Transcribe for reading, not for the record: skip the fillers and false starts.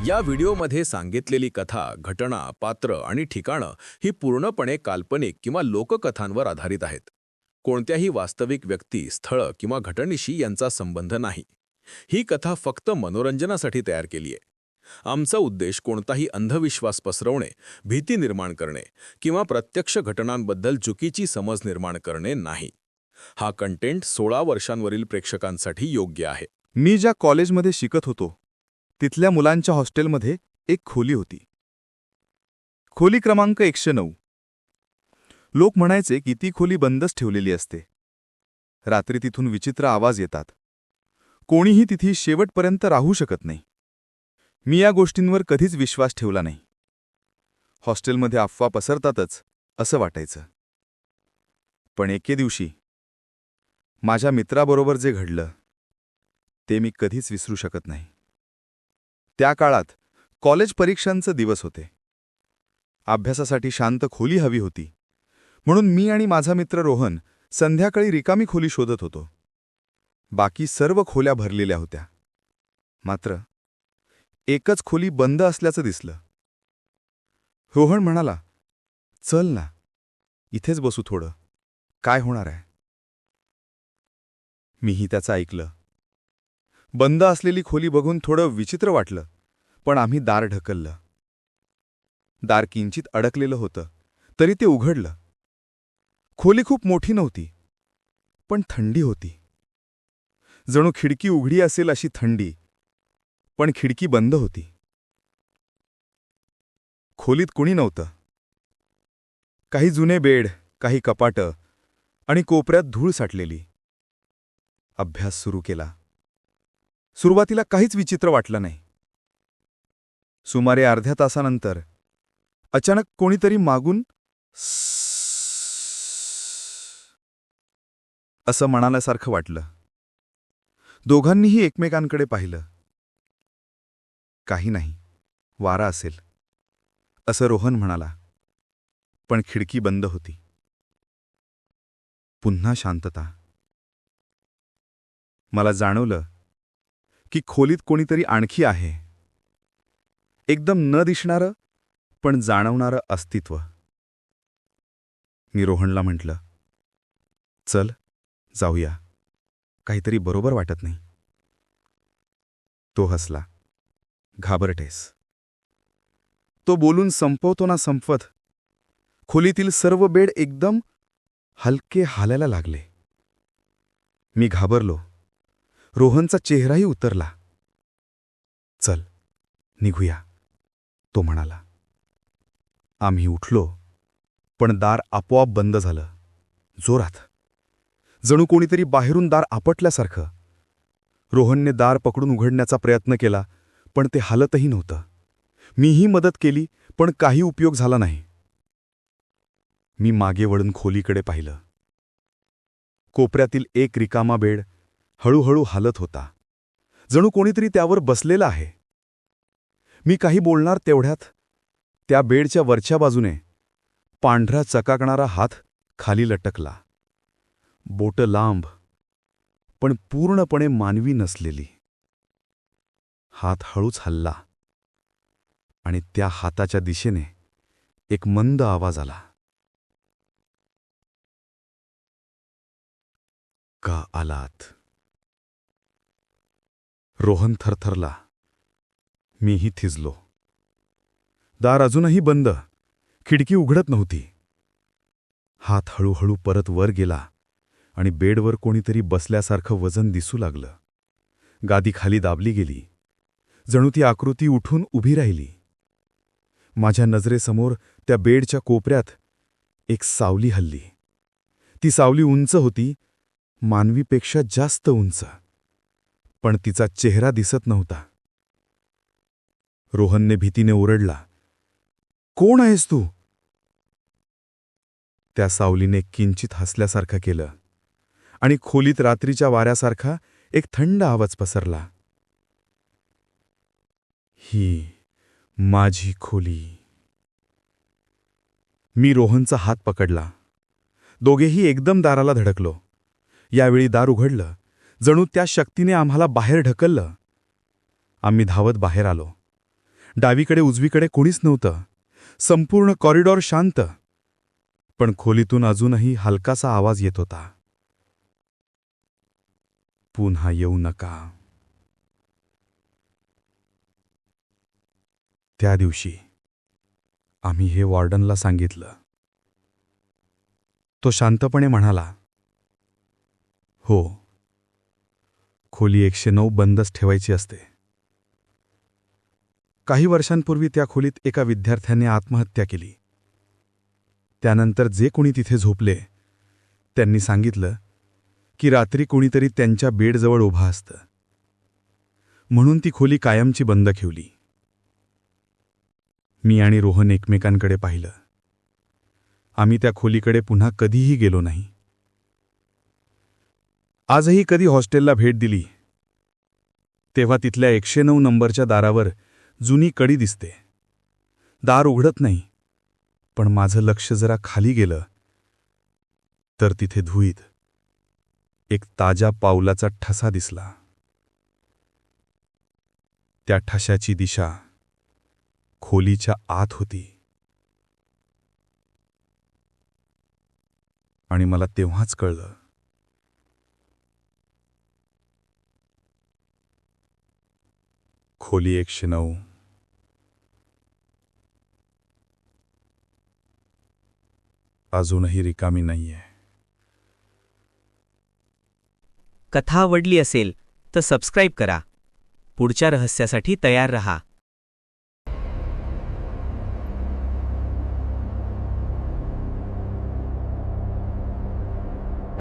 या व्हिडिओमध्ये सांगितलेली कथा, घटना, पात्र आणि ठिकाणं ही पूर्णपणे काल्पनिक किंवा लोककथांवर आधारित आहेत. कोणत्याही वास्तविक व्यक्ती, स्थळ किंवा घटनेशी यांचा संबंध नाही. ही कथा फक्त मनोरंजनासाठी तयार केली आहे. आमचा उद्देश कोणताही अंधविश्वास पसरवणे, भीती निर्माण करणे किंवा प्रत्यक्ष घटनांबद्दल चुकीची समज निर्माण करणे नाही. हा कंटेंट 16 वर्षांवरील प्रेक्षकांसाठी योग्य आहे. मी ज्या कॉलेजमध्ये शिकत होतो तिथल्या मुलांच्या हॉस्टेलमध्ये एक खोली होती. खोली क्रमांक 109. लोक म्हणायचे की ती खोली बंदच ठेवलेली असते. रात्री तिथून विचित्र आवाज येतात. कोणीही तिथे शेवटपर्यंत राहू शकत नाही. मी या गोष्टींवर कधीच विश्वास ठेवला नाही. हॉस्टेलमध्ये अफवा पसरतातच असं वाटायचं. पण एके दिवशी माझ्या मित्राबरोबर जे घडलं ते मी कधीच विसरू शकत नाही. त्या काळात कॉलेज परीक्षांचे दिवस होते. अभ्यासासाठी शांत खोली हवी होती, म्हणून मी आणि माझा मित्र रोहन संध्याकाळी रिकामी खोली शोधत होतो. बाकी सर्व खोल्या भरलेल्या होत्या. मात्र एकच खोली बंद असल्याचं दिसलं. रोहन म्हणाला, "चल ना, इथेच बसू थोडं, काय होणार आहे." मीही त्याचं ऐकलं. बंद असलेली खोली बघून थोडं विचित्र वाटलं, पण आम्ही दार ढकललं. दार किंचित अडकलेलं होतं, तरी ते उघडलं. खोली खूप मोठी नव्हती, पण थंडी होती. जणू खिडकी उघडी असेल अशी थंडी, पण खिडकी बंद होती. खोलीत कुणी नव्हतं. काही जुने बेड, काही कपाटं आणि कोपऱ्यात धूळ साठलेली. अभ्यास सुरू केला. सुरुवातीला काहीच विचित्र वाटलं नाही. सुमारे अर्ध्या तासानंतर अचानक कोणीतरी मागून असं म्हणाल्यासारखं वाटलं. दोघांनीही एकमेकांकडे पाहिलं. काही नाही, वारा असेल, असं रोहन म्हणाला. पण खिडकी बंद होती. पुन्हा शांतता. मला जाणवलं की खोलीत कोणीतरी आणखी आहे. एकदम न दिसणारं पण जाणवणारं अस्तित्व. मी रोहनला म्हटलं, "चल जाऊया, काहीतरी बरोबर वाटत नाही." तो हसला, "घाबरटेस." तो बोलून संपवतो ना संपवत खोलीतील सर्व बेड एकदम हलके हालायला लागले. मी घाबरलो. रोहनचा चेहराही उतरला. "चल निघूया," तो म्हणाला. आम्ही उठलो, पण दार आपोआप बंद झालं, जोरात. जणू कोणीतरी बाहेरून दार आपटल्यासारखं. रोहनने दार पकडून उघडण्याचा प्रयत्न केला, पण ते हालतही नव्हतं. मीही मदत केली, पण काही उपयोग झाला नाही. मी मागे वळून खोलीकडे पाहिलं. कोपऱ्यातील एक रिकामा बेड हळूहळू हालत होता. जणू कोणीतरी त्यावर बसलेला आहे. मी काही बोलणार तेवढ्यात त्या बेडच्या वरच्या बाजूने पांढरा चकाकणारा हात खाली लटकला. बोटं लांब, पण पूर्णपणे मानवी नसलेली. हात हळूच हलला आणि त्या हाताच्या दिशेने एक मंद आवाज आला. "का आलात?" रोहन थरथरला. मीही थिजलो. दार अजूनही बंद, खिडकी उघडत नव्हती. हात हळूहळू परत वर गेला आणि बेडवर कोणीतरी बसल्यासारखं वजन दिसू लागलं. गादी खाली दाबली गेली. जणू ती आकृती उठून उभी राहिली. माझ्या नजरेसमोर त्या बेडच्या कोपऱ्यात एक सावली हलली. ती सावली उंच होती, मानवीपेक्षा जास्त उंच, पण तिचा चेहरा दिसत नव्हता. रोहनने भीतीने ओरडला, "कोण आहेस तू?" त्या सावलीने किंचित हसल्यासारखं केलं आणि खोलीत रात्रीच्या वाऱ्यासारखा एक थंड आवाज पसरला. "ही माझी खोली." मी रोहनचा हात पकडला. दोघेही एकदम दाराला धडकलो. यावेळी दार उघडलं. जणू त्या शक्तीने आम्हाला बाहेर ढकललं. आम्ही धावत बाहेर आलो. डावीकडे उजवीकडे कोणीच नव्हतं. संपूर्ण कॉरिडॉर शांत. पण खोलीतून अजूनही हलकासा आवाज येत होता. पुन्हा येऊ नका. त्या दिवशी आम्ही हे वॉर्डनला सांगितलं. तो शांतपणे म्हणाला, हो, खोली 109 बंदच ठेवायची असते. काही वर्षांपूर्वी त्या खोलीत एका विद्यार्थ्याने आत्महत्या केली. त्यानंतर जे कोणी तिथे झोपले त्यांनी सांगितलं की रात्री कोणीतरी त्यांच्या बेडजवळ उभा असतं. म्हणून ती खोली कायमची बंद ठेवली. मी आणि रोहन एकमेकांकडे पाहिलं. आम्ही त्या खोलीकडे पुन्हा कधीही गेलो नाही. आजही कधी हॉस्टेलला भेट दिली तेव्हा तिथल्या 109 नंबरच्या दारावर जुनी कडी दिसते. दार उघडत नाही, पण माझं लक्ष जरा खाली गेलं तर तिथे धुळीत एक ताज्या पावलाचा ठसा दिसला. त्या ठशाची दिशा खोलीच्या आत होती. आणि मला तेव्हाच कळलं, खोली 109 अजूनही रिकामी नाहीये. कथा आवडली असेल तर सबस्क्राईब करा. पुढच्या रहस्यासाठी तयार रहा.